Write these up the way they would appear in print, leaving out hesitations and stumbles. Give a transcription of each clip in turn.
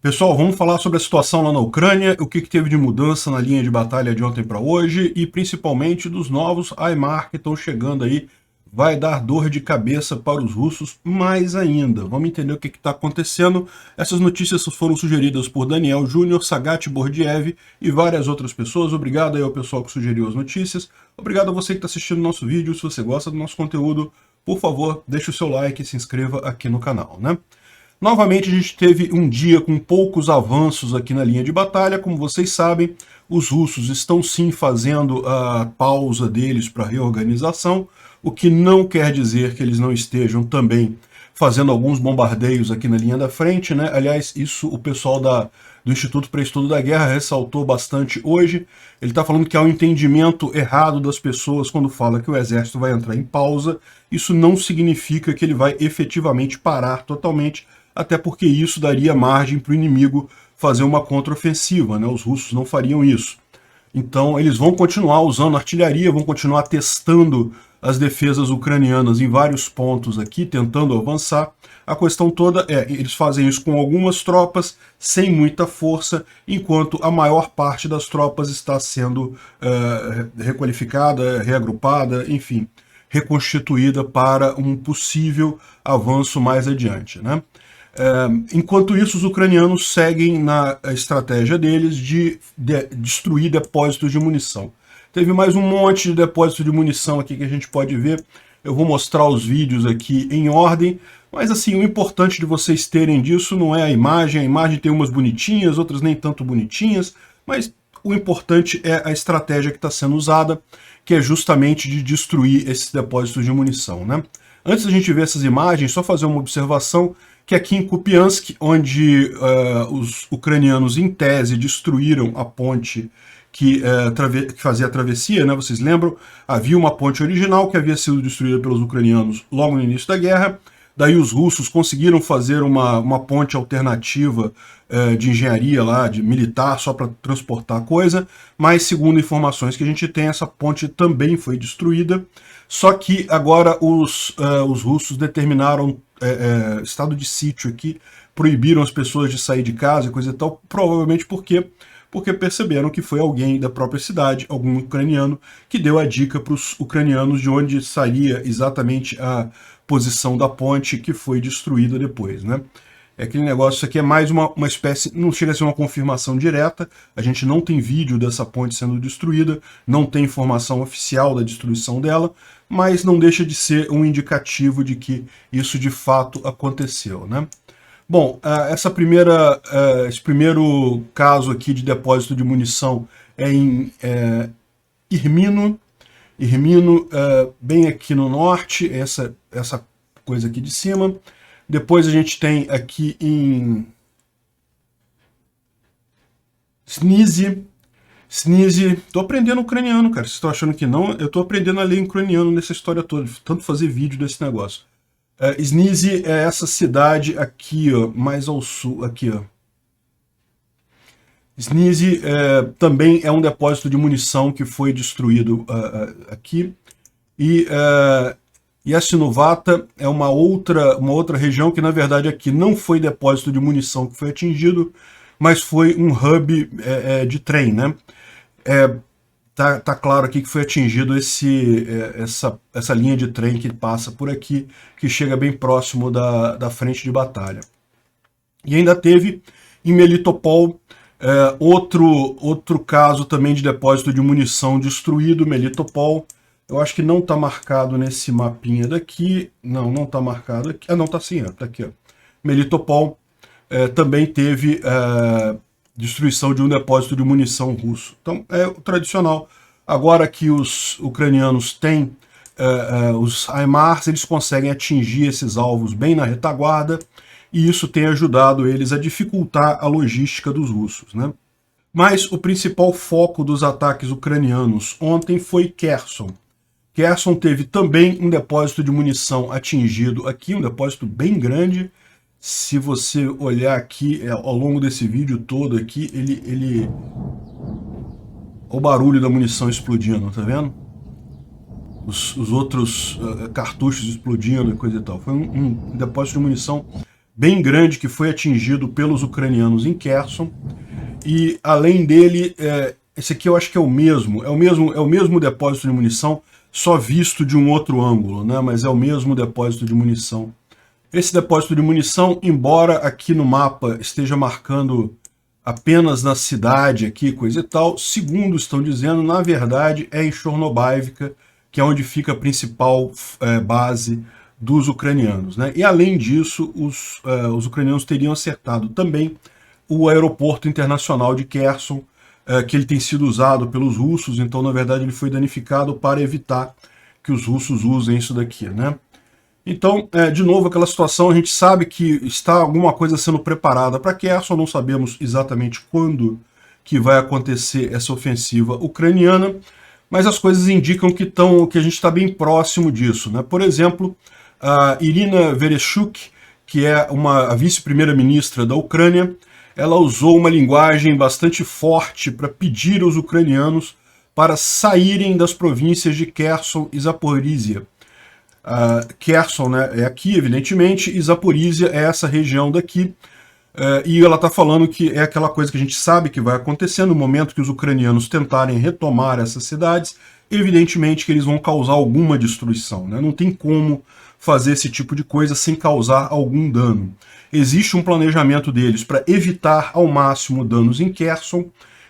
Pessoal, vamos falar sobre a situação lá na Ucrânia, o que teve de mudança na linha de batalha de ontem para hoje e principalmente dos novos HIMARS que estão chegando aí. Vai dar dor de cabeça para os russos mais ainda. Vamos entender o que está acontecendo. Essas notícias foram sugeridas por Daniel Júnior, Sagat Bordiev e várias outras pessoas. Obrigado aí ao pessoal que sugeriu as notícias. Obrigado a você que está assistindo o nosso vídeo. Se você gosta do nosso conteúdo, por favor, deixe o seu like e se inscreva aqui no canal, né? Novamente, a gente teve um dia com poucos avanços aqui na linha de batalha. Como vocês sabem, os russos estão sim fazendo a pausa deles para reorganização, o que não quer dizer que eles não estejam também fazendo alguns bombardeios aqui na linha da frente, né? Aliás, isso o pessoal do Instituto para Estudo da Guerra ressaltou bastante hoje. Ele está falando que há um entendimento errado das pessoas quando fala que o exército vai entrar em pausa. Isso não significa que ele vai efetivamente parar totalmente, até porque isso daria margem para o inimigo fazer uma contraofensiva, né? Os russos não fariam isso. Então eles vão continuar usando artilharia, vão continuar testando as defesas ucranianas em vários pontos aqui, tentando avançar. A questão toda é, eles fazem isso com algumas tropas, sem muita força, enquanto a maior parte das tropas está sendo requalificada, reagrupada, enfim, reconstituída para um possível avanço mais adiante, né? Enquanto isso, os ucranianos seguem na estratégia deles de destruir depósitos de munição. Teve mais um monte de depósitos de munição aqui que a gente pode ver. Eu vou mostrar os vídeos aqui em ordem, mas assim, o importante de vocês terem disso não é a imagem tem umas bonitinhas, outras nem tanto bonitinhas, mas o importante é a estratégia que está sendo usada, que é justamente de destruir esses depósitos de munição, né? Antes da gente ver essas imagens, só fazer uma observação que aqui em Kupiansk, onde os ucranianos, em tese, destruíram a ponte que fazia a travessia, né? Vocês lembram? Havia uma ponte original que havia sido destruída pelos ucranianos logo no início da guerra. Daí os russos conseguiram fazer uma ponte alternativa de engenharia lá, de militar, só para transportar coisa, mas segundo informações que a gente tem, essa ponte também foi destruída, só que agora os russos determinaram estado de sítio aqui, proibiram as pessoas de sair de casa e coisa e tal, provavelmente porque perceberam que foi alguém da própria cidade, algum ucraniano, que deu a dica para os ucranianos de onde saía exatamente a posição da ponte que foi destruída depois, né? É aquele negócio, isso aqui é mais uma espécie, não chega a ser uma confirmação direta, a gente não tem vídeo dessa ponte sendo destruída, não tem informação oficial da destruição dela, mas não deixa de ser um indicativo de que isso de fato aconteceu, né? Bom, esse primeiro caso aqui de depósito de munição é em Irmino, bem aqui no norte, essa coisa aqui de cima. Depois a gente tem aqui em Snizi, tô aprendendo ucraniano, cara. Vocês estão achando que não? Eu tô aprendendo a ler ucraniano nessa história toda, tanto fazer vídeo desse negócio. Snizi é essa cidade aqui, ó, mais ao sul, aqui, ó. Snizi também é um depósito de munição que foi destruído aqui. E Yasinovata é uma outra região que, na verdade, aqui não foi depósito de munição que foi atingido, mas foi um hub de trem, né? Tá claro aqui que foi atingido essa linha de trem que passa por aqui, que chega bem próximo da frente de batalha. E ainda teve em Melitopol outro caso também de depósito de munição destruído, Melitopol. Eu acho que não está marcado nesse mapinha daqui. Não está marcado aqui. Ah, não, está sim, está aqui. Ó. Melitopol também teve destruição de um depósito de munição russo. Então, é o tradicional. Agora que os ucranianos têm os HIMARS, eles conseguem atingir esses alvos bem na retaguarda, e isso tem ajudado eles a dificultar a logística dos russos, né? Mas o principal foco dos ataques ucranianos ontem foi Kherson. Kherson teve também um depósito de munição atingido aqui, um depósito bem grande. Se você olhar aqui, ao longo desse vídeo todo aqui, o barulho da munição explodindo, tá vendo? Os outros cartuchos explodindo e coisa e tal. Foi um depósito de munição bem grande que foi atingido pelos ucranianos em Kherson. E além dele, esse aqui eu acho que é o mesmo depósito de munição, só visto de um outro ângulo, né? Mas é o mesmo depósito de munição. Esse depósito de munição, embora aqui no mapa esteja marcando apenas na cidade aqui, coisa e tal, segundo estão dizendo, na verdade é em Chornobáivka, que é onde fica a principal base dos ucranianos, né? E além disso, os ucranianos teriam acertado também o aeroporto internacional de Kherson, que ele tem sido usado pelos russos, então na verdade ele foi danificado para evitar que os russos usem isso daqui, né? Então, de novo, aquela situação, a gente sabe que está alguma coisa sendo preparada para Kherson, não sabemos exatamente quando que vai acontecer essa ofensiva ucraniana, mas as coisas indicam que a gente está bem próximo disso, né? Por exemplo, a Irina Vereshchuk, que é a vice-primeira-ministra da Ucrânia, ela usou uma linguagem bastante forte para pedir aos ucranianos para saírem das províncias de Kherson e Zaporizhia. Kherson, né, é aqui, evidentemente, e Zaporizhia é essa região daqui, e ela está falando que é aquela coisa que a gente sabe que vai acontecer no momento que os ucranianos tentarem retomar essas cidades, evidentemente que eles vão causar alguma destruição, né? Não tem como fazer esse tipo de coisa sem causar algum dano. Existe um planejamento deles para evitar ao máximo danos em Kherson,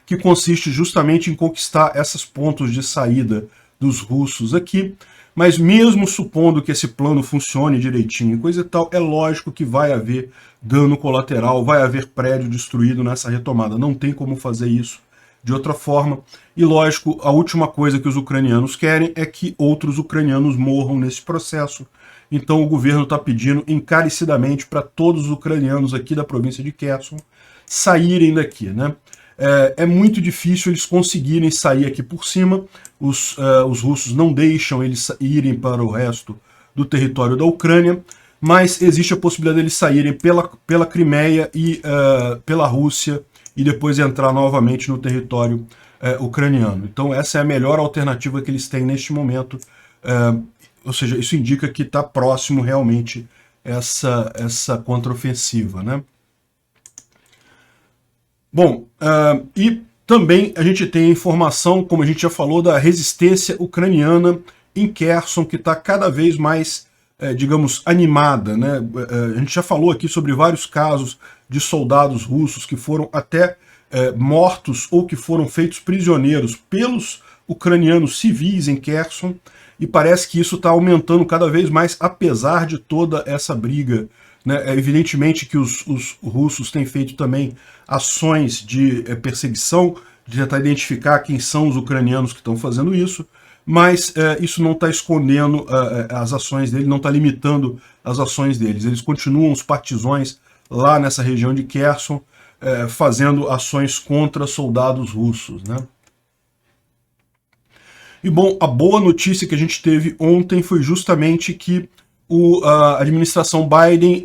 que consiste justamente em conquistar esses pontos de saída dos russos aqui, mas mesmo supondo que esse plano funcione direitinho e coisa e tal, é lógico que vai haver dano colateral, vai haver prédio destruído nessa retomada, não tem como fazer isso de outra forma, e lógico, a última coisa que os ucranianos querem é que outros ucranianos morram nesse processo. Então o governo está pedindo encarecidamente para todos os ucranianos aqui da província de Kherson saírem daqui, né? É muito difícil eles conseguirem sair aqui por cima, os russos não deixam eles irem para o resto do território da Ucrânia, mas existe a possibilidade deles saírem pela Crimeia e pela Rússia e depois entrar novamente no território ucraniano. Então essa é a melhor alternativa que eles têm neste momento, ou seja, isso indica que está próximo realmente essa contraofensiva, né? Bom, e também a gente tem a informação, como a gente já falou, da resistência ucraniana em Kherson, que está cada vez mais, digamos, animada, né? A gente já falou aqui sobre vários casos de soldados russos que foram até mortos ou que foram feitos prisioneiros pelos ucranianos civis em Kherson, e parece que isso está aumentando cada vez mais, apesar de toda essa briga, né? Evidentemente que os russos têm feito também ações de perseguição, de tentar identificar quem são os ucranianos que estão fazendo isso, mas isso não está escondendo as ações deles, não está limitando as ações deles. Eles continuam, os partizões, lá nessa região de Kherson, fazendo ações contra soldados russos, né? E bom, a boa notícia que a gente teve ontem foi justamente que a administração Biden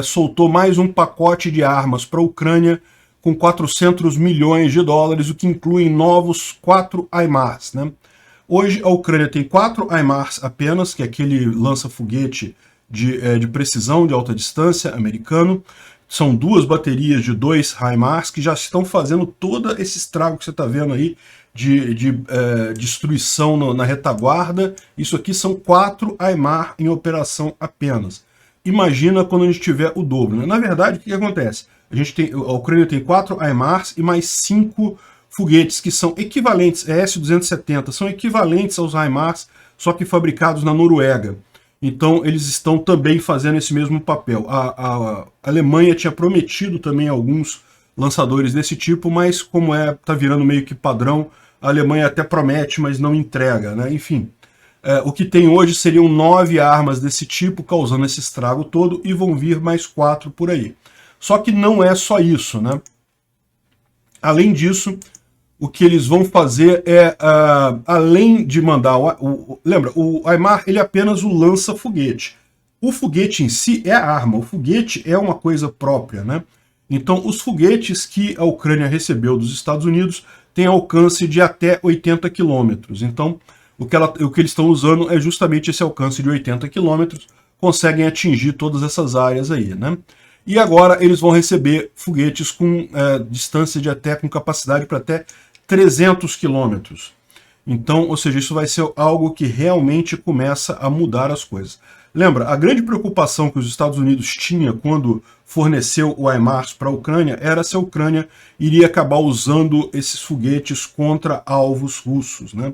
soltou mais um pacote de armas para a Ucrânia com 400 milhões de dólares, o que inclui novos 4 HIMARS, né? Hoje a Ucrânia tem 4 HIMARS apenas, que é aquele lança-foguete de precisão de alta distância americano. São 2 baterias de 2 HIMARS que já estão fazendo todo esse estrago que você está vendo aí de destruição na retaguarda. Isso aqui são 4 HIMARS em operação apenas. Imagina quando a gente tiver o dobro, né? Na verdade, o que acontece? A Ucrânia tem 4 HIMARS e mais 5 foguetes que são equivalentes, S-270, são equivalentes aos HIMARS, só que fabricados na Noruega. Então eles estão também fazendo esse mesmo papel. A Alemanha tinha prometido também alguns lançadores desse tipo, mas como está virando meio que padrão, a Alemanha até promete, mas não entrega, né? Enfim, o que tem hoje seriam 9 armas desse tipo, causando esse estrago todo, e vão vir mais 4 por aí. Só que não é só isso, né? Além disso, o que eles vão fazer além de mandar... lembra, o HIMARS ele é apenas o lança-foguete. O foguete em si é a arma, o foguete é uma coisa própria, né? Então, os foguetes que a Ucrânia recebeu dos Estados Unidos têm alcance de até 80 quilômetros. Então, o que eles estão usando é justamente esse alcance de 80 quilômetros, conseguem atingir todas essas áreas aí, né? e agora eles vão receber foguetes com distância de até, com capacidade para até 300 quilômetros. Então, ou seja, isso vai ser algo que realmente começa a mudar as coisas. Lembra, a grande preocupação que os Estados Unidos tinha quando forneceu o HIMARS para a Ucrânia era se a Ucrânia iria acabar usando esses foguetes contra alvos russos, né?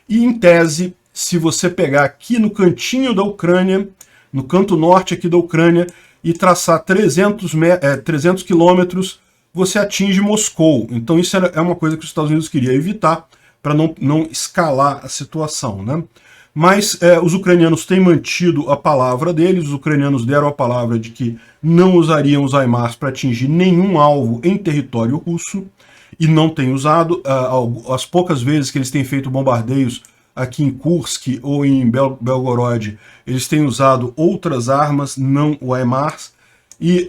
E, em tese, se você pegar aqui no cantinho da Ucrânia, no canto norte aqui da Ucrânia, e traçar 300 quilômetros, você atinge Moscou. Então isso é uma coisa que os Estados Unidos queria evitar, para não escalar a situação, né? Mas os ucranianos têm mantido a palavra deles, os ucranianos deram a palavra de que não usariam os HIMARS para atingir nenhum alvo em território russo, e não têm usado. As poucas vezes que eles têm feito bombardeios aqui em Kursk ou em Belgorod, eles têm usado outras armas, não o HIMARS, e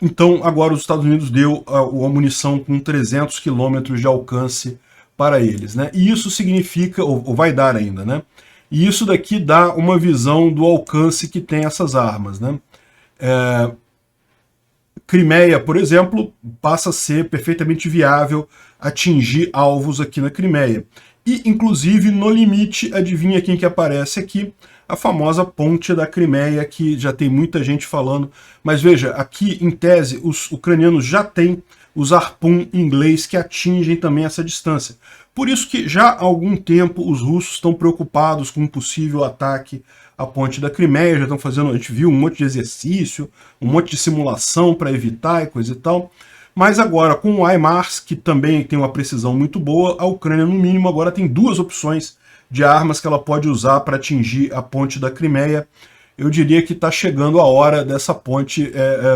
então agora os Estados Unidos deu a munição com 300 quilômetros de alcance para eles, né? E isso significa, ou vai dar ainda, né? E isso daqui dá uma visão do alcance que tem essas armas, né? Crimeia, por exemplo, passa a ser perfeitamente viável atingir alvos aqui na Crimeia. E, inclusive, no limite, adivinha quem que aparece aqui? A famosa ponte da Crimeia, que já tem muita gente falando. Mas veja, aqui, em tese, os ucranianos já têm os Harpoon inglês que atingem também essa distância. Por isso que já há algum tempo os russos estão preocupados com um possível ataque à ponte da Crimeia, já estão fazendo, a gente viu um monte de exercício, um monte de simulação para evitar e coisa e tal. Mas agora, com o HIMARS, que também tem uma precisão muito boa, a Ucrânia, no mínimo, agora tem duas opções de armas que ela pode usar para atingir a ponte da Crimeia. Eu diria que está chegando a hora dessa ponte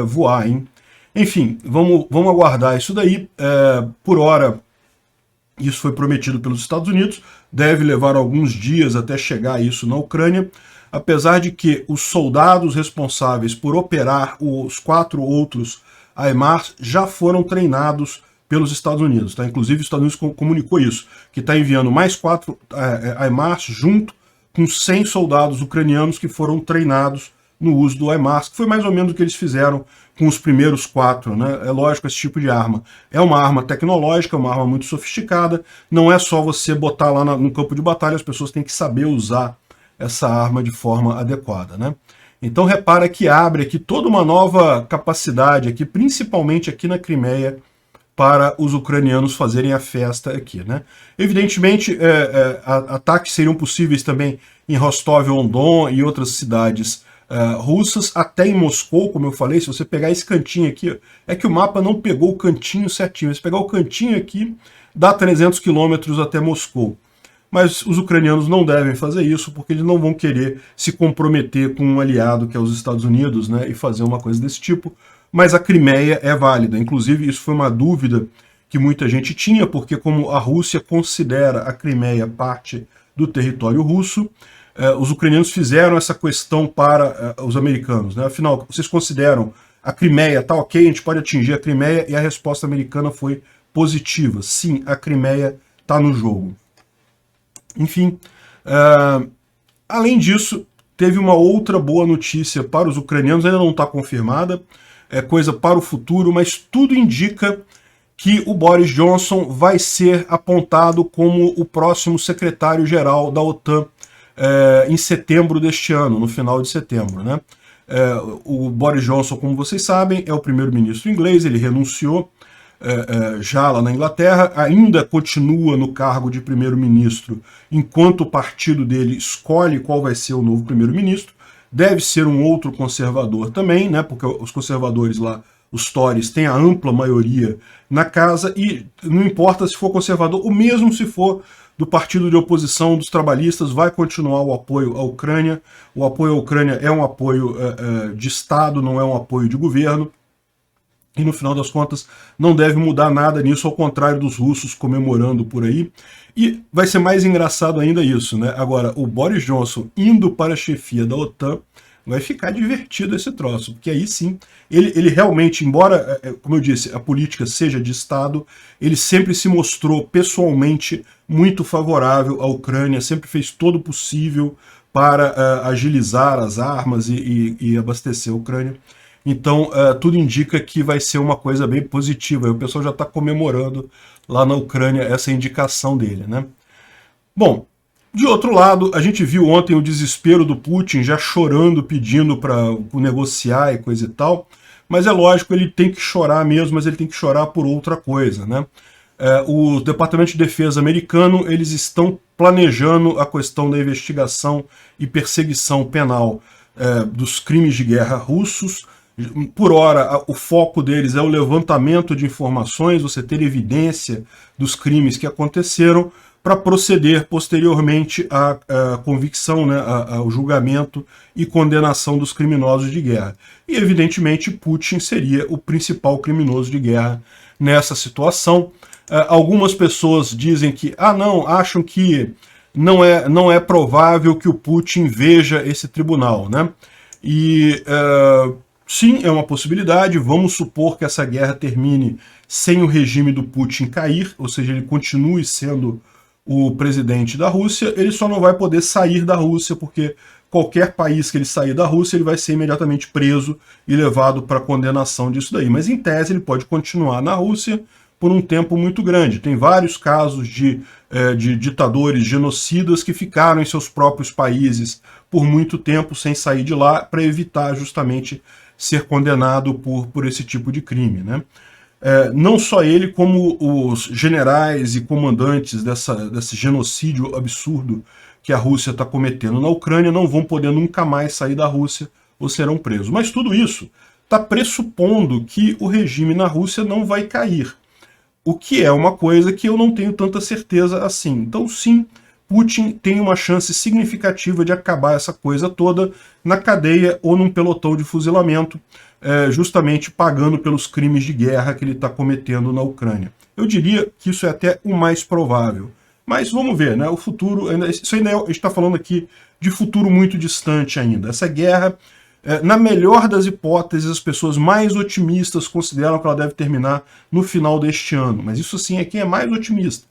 voar, hein? Enfim, vamos aguardar isso daí. Por hora, isso foi prometido pelos Estados Unidos, deve levar alguns dias até chegar isso na Ucrânia, apesar de que os soldados responsáveis por operar os 4 outros HIMARS já foram treinados pelos Estados Unidos, tá? Inclusive os Estados Unidos comunicou isso, que está enviando mais 4 HIMARS junto com 100 soldados ucranianos que foram treinados no uso do HIMARS, que foi mais ou menos o que eles fizeram com os primeiros 4, né? É lógico, esse tipo de arma é uma arma tecnológica, é uma arma muito sofisticada, não é só você botar lá no campo de batalha, as pessoas têm que saber usar essa arma de forma adequada, né? Então repara que abre aqui toda uma nova capacidade, aqui, principalmente aqui na Crimeia, para os ucranianos fazerem a festa aqui, né? Evidentemente, ataques seriam possíveis também em Rostov-on-Don e outras cidades russas, até em Moscou, como eu falei. Se você pegar esse cantinho aqui, é que o mapa não pegou o cantinho certinho. Se pegar o cantinho aqui, dá 300 quilômetros até Moscou. Mas os ucranianos não devem fazer isso, porque eles não vão querer se comprometer com um aliado que é os Estados Unidos, né, e fazer uma coisa desse tipo. Mas a Crimeia é válida. Inclusive, isso foi uma dúvida que muita gente tinha, porque como a Rússia considera a Crimeia parte do território russo, os ucranianos fizeram essa questão para os americanos, né? Afinal, vocês consideram a Crimeia, tá ok, a gente pode atingir a Crimeia? E a resposta americana foi positiva. Sim, a Crimeia está no jogo. Enfim, além disso, teve uma outra boa notícia para os ucranianos, ainda não está confirmada, é coisa para o futuro, mas tudo indica que o Boris Johnson vai ser apontado como o próximo secretário-geral da OTAN em setembro deste ano, no final de setembro, né? O Boris Johnson, como vocês sabem, é o primeiro-ministro inglês, ele renunciou já lá na Inglaterra, ainda continua no cargo de primeiro-ministro enquanto o partido dele escolhe qual vai ser o novo primeiro-ministro. Deve ser um outro conservador também, né, porque os conservadores lá, os Tories, têm a ampla maioria na casa, e não importa se for conservador, ou mesmo se for do partido de oposição dos trabalhistas, vai continuar o apoio à Ucrânia. O apoio à Ucrânia é um apoio de Estado, não é um apoio de governo. E no final das contas não deve mudar nada nisso, ao contrário dos russos comemorando por aí. E vai ser mais engraçado ainda isso, né? Agora, o Boris Johnson indo para a chefia da OTAN, vai ficar divertido esse troço, porque aí sim, ele realmente, embora, como eu disse, a política seja de Estado, ele sempre se mostrou pessoalmente muito favorável à Ucrânia, sempre fez todo o possível para agilizar as armas e abastecer a Ucrânia. Então, tudo indica que vai ser uma coisa bem positiva. O pessoal já está comemorando lá na Ucrânia essa indicação dele, né? Bom, de outro lado, a gente viu ontem o desespero do Putin já chorando, pedindo para negociar e coisa e tal, mas é lógico, ele tem que chorar mesmo, mas ele tem que chorar por outra coisa, né? O Departamento de Defesa americano, eles estão planejando a questão da investigação e perseguição penal dos crimes de guerra russos. Por hora, o foco deles é o levantamento de informações, você ter evidência dos crimes que aconteceram, para proceder posteriormente à convicção, né, ao julgamento e condenação dos criminosos de guerra. E, evidentemente, Putin seria o principal criminoso de guerra nessa situação. Algumas pessoas dizem que, não, acham que não é provável que o Putin veja esse tribunal, né? E sim, é uma possibilidade. Vamos supor que essa guerra termine sem o regime do Putin cair, ou seja, ele continue sendo o presidente da Rússia. Ele só não vai poder sair da Rússia, porque qualquer país que ele sair da Rússia, ele vai ser imediatamente preso e levado para condenação disso daí. Mas, em tese, ele pode continuar na Rússia por um tempo muito grande. Tem vários casos de ditadores genocidas que ficaram em seus próprios países por muito tempo sem sair de lá, para evitar justamente ser condenado por esse tipo de crime, né? Não só ele, como os generais e comandantes desse genocídio absurdo que a Rússia está cometendo na Ucrânia não vão poder nunca mais sair da Rússia ou serão presos. Mas tudo isso está pressupondo que o regime na Rússia não vai cair, o que é uma coisa que eu não tenho tanta certeza assim. Então, sim, Putin tem uma chance significativa de acabar essa coisa toda na cadeia ou num pelotão de fuzilamento, justamente pagando pelos crimes de guerra que ele está cometendo na Ucrânia. Eu diria que isso é até o mais provável. Mas vamos ver, né? O futuro, a gente está falando aqui de futuro muito distante ainda. Essa guerra, na melhor das hipóteses, as pessoas mais otimistas consideram que ela deve terminar no final deste ano. Mas isso sim é quem é mais otimista.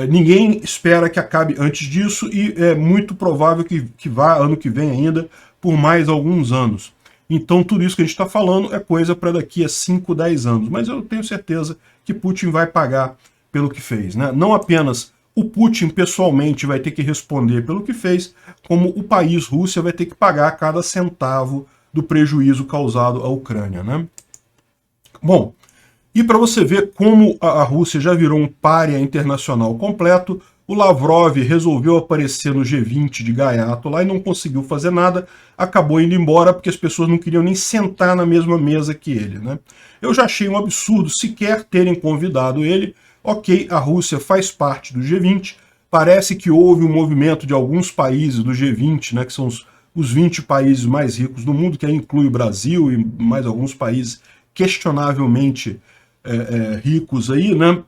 Ninguém espera que acabe antes disso e é muito provável que vá ano que vem ainda por mais alguns anos. Então tudo isso que a gente está falando é coisa para daqui a 5, 10 anos. Mas eu tenho certeza que Putin vai pagar pelo que fez, né? Não apenas o Putin pessoalmente vai ter que responder pelo que fez, como o país Rússia vai ter que pagar cada centavo do prejuízo causado à Ucrânia, né? Bom, e para você ver como a Rússia já virou um pária internacional completo, o Lavrov resolveu aparecer no G20 de gaiato lá e não conseguiu fazer nada, acabou indo embora porque as pessoas não queriam nem sentar na mesma mesa que ele, né? Eu já achei um absurdo sequer terem convidado ele. Ok, a Rússia faz parte do G20, parece que houve um movimento de alguns países do G20, né, que são os 20 países mais ricos do mundo, que aí inclui o Brasil e mais alguns países questionavelmente ricos aí, né?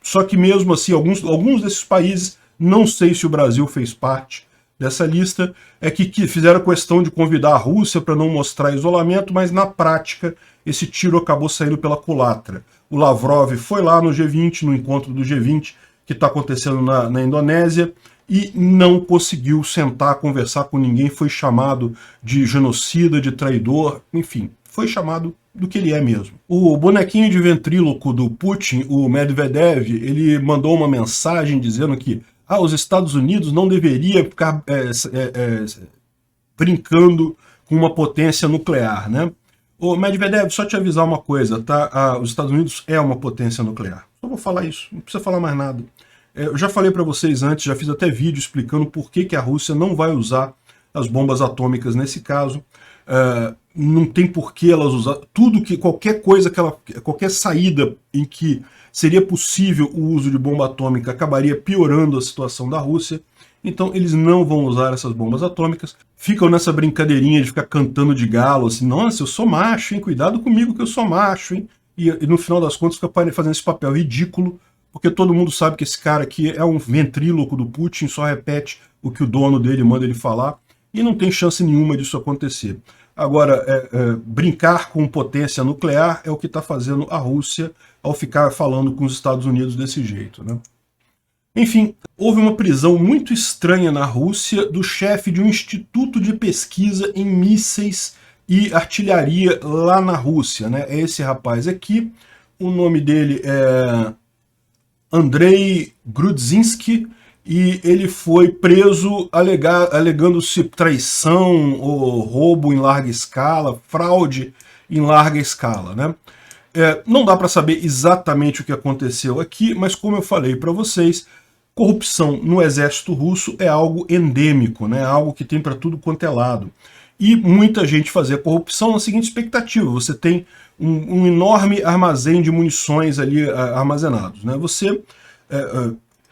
Só que mesmo assim, alguns desses países, não sei se o Brasil fez parte dessa lista, que fizeram questão de convidar a Rússia para não mostrar isolamento, mas na prática esse tiro acabou saindo pela culatra. O Lavrov foi lá no G20, no encontro do G20, que está acontecendo na Indonésia, e não conseguiu sentar, conversar com ninguém, foi chamado de genocida, de traidor, enfim, foi chamado do que ele é mesmo. O bonequinho de ventríloco do Putin, o Medvedev, ele mandou uma mensagem dizendo que os Estados Unidos não deveria ficar brincando com uma potência nuclear, né? Ô Medvedev, só te avisar uma coisa, tá? Os Estados Unidos é uma potência nuclear. Só vou falar isso, não precisa falar mais nada. Eu já falei para vocês antes, já fiz até vídeo explicando por que a Rússia não vai usar as bombas atômicas nesse caso. Não tem por que elas usar qualquer saída em que seria possível o uso de bomba atômica acabaria piorando a situação da Rússia. Então eles não vão usar essas bombas atômicas. Ficam nessa brincadeirinha de ficar cantando de galo, assim, nossa, eu sou macho, hein? Cuidado comigo que eu sou macho, hein? E no final das contas fica fazendo esse papel ridículo, porque todo mundo sabe que esse cara aqui é um ventríloco do Putin, só repete o que o dono dele manda ele falar, e não tem chance nenhuma disso acontecer. Agora, brincar com potência nuclear é o que está fazendo a Rússia ao ficar falando com os Estados Unidos desse jeito, né? Enfim, houve uma prisão muito estranha na Rússia do chefe de um instituto de pesquisa em mísseis e artilharia lá na Rússia, né? É esse rapaz aqui, o nome dele é Andrei Grudzinski, e ele foi preso alegando-se traição ou roubo em larga escala, fraude em larga escala, né? Não dá para saber exatamente o que aconteceu aqui, mas como eu falei para vocês, corrupção no exército russo é algo endêmico, né? Algo que tem para tudo quanto é lado. E muita gente fazia corrupção na seguinte expectativa: você tem um enorme armazém de munições ali armazenados, né? Você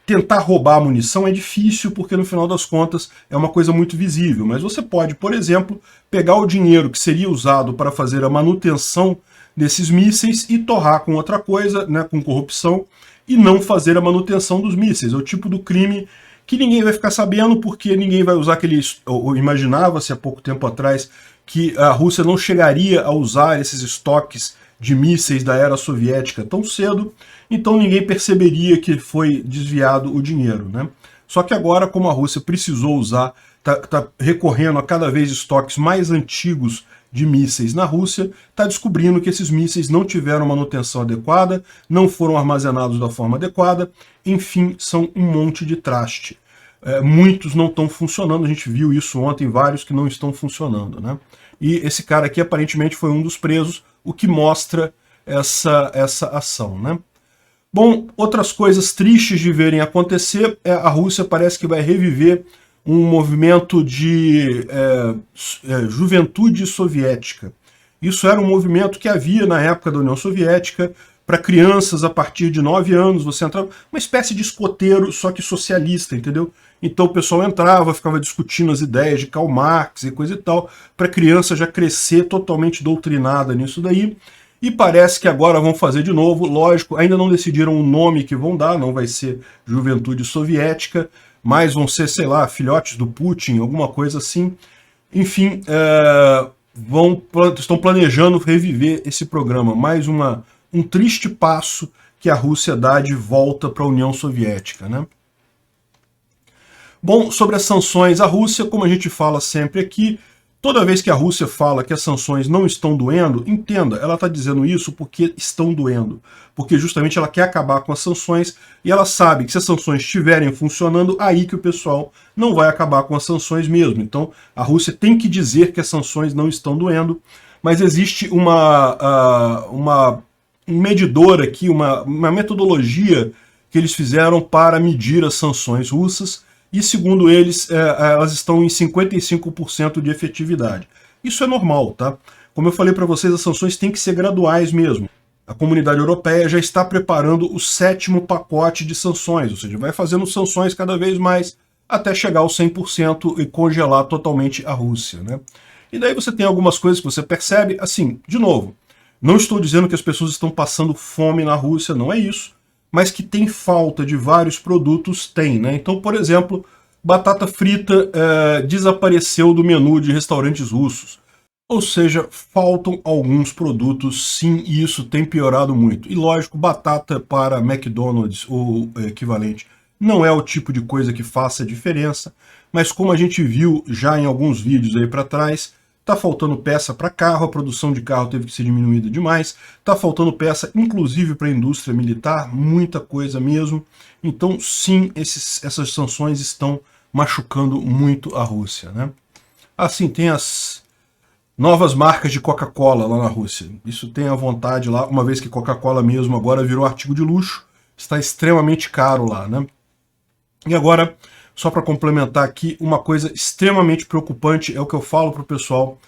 tentar roubar a munição é difícil, porque no final das contas é uma coisa muito visível, mas você pode, por exemplo, pegar o dinheiro que seria usado para fazer a manutenção desses mísseis e torrar com outra coisa, né, com corrupção, e não fazer a manutenção dos mísseis. É o tipo do crime que ninguém vai ficar sabendo, porque ninguém vai usar aqueles... Imaginava-se há pouco tempo atrás que a Rússia não chegaria a usar esses estoques de mísseis da era soviética tão cedo, então ninguém perceberia que foi desviado o dinheiro, né? Só que agora, como a Rússia precisou usar, está recorrendo a cada vez estoques mais antigos de mísseis na Rússia, está descobrindo que esses mísseis não tiveram manutenção adequada, não foram armazenados da forma adequada, enfim, são um monte de traste. Muitos não estão funcionando, a gente viu isso ontem, vários que não estão funcionando, né? E esse cara aqui aparentemente foi um dos presos, o que mostra essa ação, né? Bom, outras coisas tristes de verem acontecer, a Rússia parece que vai reviver um movimento de juventude soviética. Isso era um movimento que havia na época da União Soviética, para crianças a partir de 9 anos, você entrava, uma espécie de escoteiro, só que socialista, entendeu? Então o pessoal entrava, ficava discutindo as ideias de Karl Marx e coisa e tal, para a criança já crescer totalmente doutrinada nisso daí. E parece que agora vão fazer de novo, lógico, ainda não decidiram o nome que vão dar, não vai ser Juventude Soviética, mas vão ser, sei lá, filhotes do Putin, alguma coisa assim. Enfim, estão planejando reviver esse programa, mais um triste passo que a Rússia dá de volta para a União Soviética, né? Bom, sobre as sanções, a Rússia, como a gente fala sempre aqui, toda vez que a Rússia fala que as sanções não estão doendo, entenda, ela está dizendo isso porque estão doendo. Porque justamente ela quer acabar com as sanções e ela sabe que se as sanções estiverem funcionando, aí que o pessoal não vai acabar com as sanções mesmo. Então a Rússia tem que dizer que as sanções não estão doendo, mas existe um medidor aqui, uma metodologia que eles fizeram para medir as sanções russas, e segundo eles, elas estão em 55% de efetividade. Isso é normal, tá? Como eu falei para vocês, as sanções têm que ser graduais mesmo. A comunidade europeia já está preparando o 7º pacote de sanções, ou seja, vai fazendo sanções cada vez mais até chegar aos 100% e congelar totalmente a Rússia, né? E daí você tem algumas coisas que você percebe, assim, de novo, não estou dizendo que as pessoas estão passando fome na Rússia, não é isso, mas que tem falta de vários produtos, tem, né? Então, por exemplo, batata frita desapareceu do menu de restaurantes russos. Ou seja, faltam alguns produtos, sim, e isso tem piorado muito. E lógico, batata para McDonald's ou equivalente não é o tipo de coisa que faça diferença, mas como a gente viu já em alguns vídeos aí para trás, tá faltando peça para carro, a produção de carro teve que ser diminuída demais, tá faltando peça inclusive para a indústria militar, muita coisa mesmo. Então sim, essas sanções estão machucando muito a Rússia, né? Assim, tem as novas marcas de Coca-Cola lá na Rússia. Isso tem à vontade lá, uma vez que Coca-Cola mesmo agora virou artigo de luxo, está extremamente caro lá, né? E agora, só para complementar aqui, uma coisa extremamente preocupante é o que eu falo para o pessoal.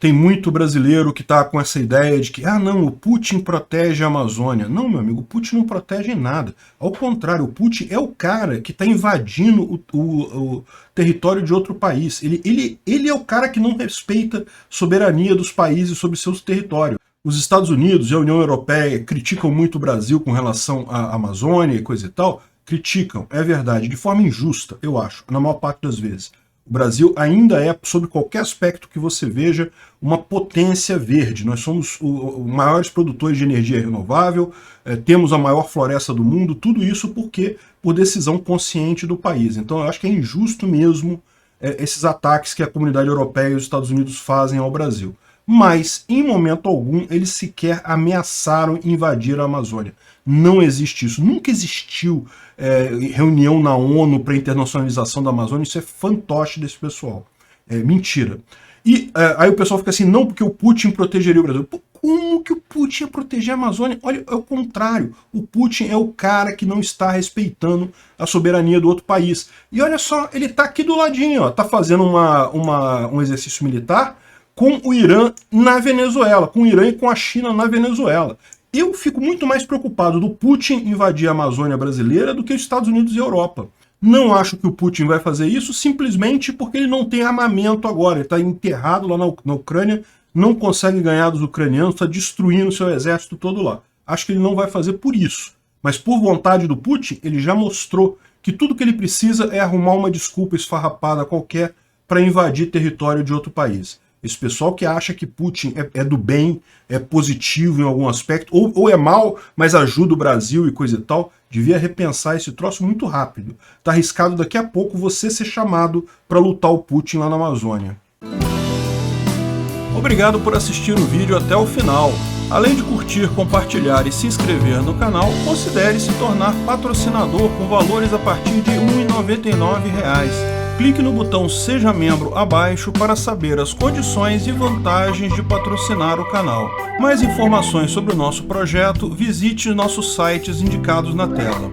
Tem muito brasileiro que está com essa ideia de que, não, o Putin protege a Amazônia. Não, meu amigo, o Putin não protege nada. Ao contrário, o Putin é o cara que está invadindo o território de outro país. Ele é o cara que não respeita a soberania dos países sobre seus territórios. Os Estados Unidos e a União Europeia criticam muito o Brasil com relação à Amazônia e coisa e tal. Criticam, é verdade, de forma injusta, eu acho, na maior parte das vezes. O Brasil ainda é, sob qualquer aspecto que você veja, uma potência verde. Nós somos os maiores produtores de energia renovável, temos a maior floresta do mundo, tudo isso por decisão consciente do país. Então eu acho que é injusto mesmo esses ataques que a comunidade europeia e os Estados Unidos fazem ao Brasil. mas em momento algum eles sequer ameaçaram invadir a Amazônia. Não existe isso, nunca existiu reunião na ONU para a internacionalização da Amazônia, isso é fantoche desse pessoal, é mentira. E aí o pessoal fica assim, não, porque o Putin protegeria o Brasil. Pô, como que o Putin ia proteger a Amazônia? Olha, é o contrário. O Putin é o cara que não está respeitando a soberania do outro país. E olha só, ele está aqui do ladinho, ó, tá fazendo um exercício militar com o Irã na Venezuela, com o Irã e com a China na Venezuela. Eu fico muito mais preocupado do Putin invadir a Amazônia brasileira do que os Estados Unidos e a Europa. Não acho que o Putin vai fazer isso simplesmente porque ele não tem armamento agora. Ele está enterrado lá na Ucrânia, não consegue ganhar dos ucranianos, está destruindo seu exército todo lá. Acho que ele não vai fazer por isso. Mas por vontade do Putin, ele já mostrou que tudo que ele precisa é arrumar uma desculpa esfarrapada qualquer para invadir território de outro país. Esse pessoal que acha que Putin é do bem, é positivo em algum aspecto, ou é mal, mas ajuda o Brasil e coisa e tal, devia repensar esse troço muito rápido. Tá arriscado daqui a pouco você ser chamado para lutar o Putin lá na Amazônia. Obrigado por assistir o vídeo até o final. Além de curtir, compartilhar e se inscrever no canal, considere se tornar patrocinador com valores a partir de R$ 1,99. Clique no botão Seja Membro abaixo para saber as condições e vantagens de patrocinar o canal. Mais informações sobre o nosso projeto, visite nossos sites indicados na tela.